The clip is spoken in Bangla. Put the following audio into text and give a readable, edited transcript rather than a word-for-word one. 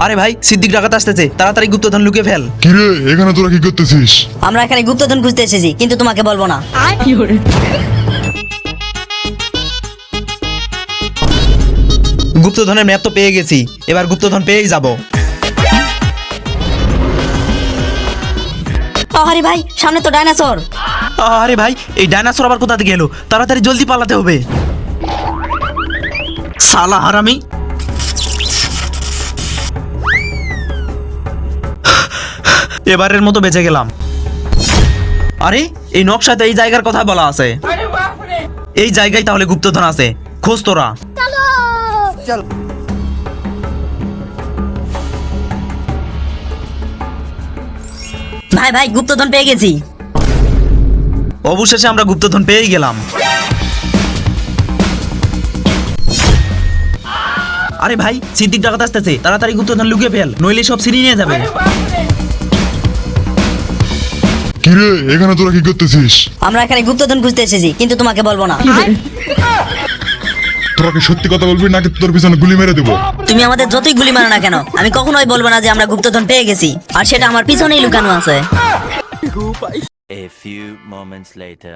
আরে ভাই, সিদ্দিক ডাকাত আসতেছে, তাড়াতাড়ি গুপ্তধন লুকিয়ে ফেল। কিরে এখানে তোরা কি করতেছিস? আমরা এখানে গুপ্তধন খুঁজতে এসেছি, কিন্তু তোমাকে বলবো না। গুপ্তধনের ম্যাপ তো পেয়ে গেছি, এবার গুপ্তধন পেয়েই যাব। আরে ভাই, সামনে তো ডাইনোসর। আরে ভাই, এই ডাইনোসর আবার কোথা থেকে এলো? তাড়াতাড়ি জলদি পালাতে হবে। শালা হারামি। এবারের মতো বেঁচে গেলাম। আরে এই নকশাতে এই জায়গার কথা বলা আছে। এই জায়গায় তাহলে গুপ্তধন আছে, খোঁজ তোরা। ভাই ভাই, গুপ্তধন পেয়ে গেছি। অবশেষে আমরা গুপ্তধন পেয়েই গেলাম। আরে ভাই, সিদ্দিক ডাকাত আসতেছে, তাড়াতাড়ি গুপ্তধন লুকিয়ে ফেল, নইলে সব ছিনিয়ে নিয়ে যাবে। কিরে এখানে তোরা কি করতেছিস? আমরা এখানে গুপ্তধন খুঁজতে এসেছি, কিন্তু তোমাকে বলবো না। তোরা কি সত্যি কথা বলবি নাকি তোর পিছনে গুলি মেরে দেবো? তুমি আমাদের যতই গুলি মারো না কেন, আমি কখনোই বলবো না যে আমরা গুপ্তধন পেয়ে গেছি, আর সেটা আমার পিছনেই লুকানো আছে। A few moments later.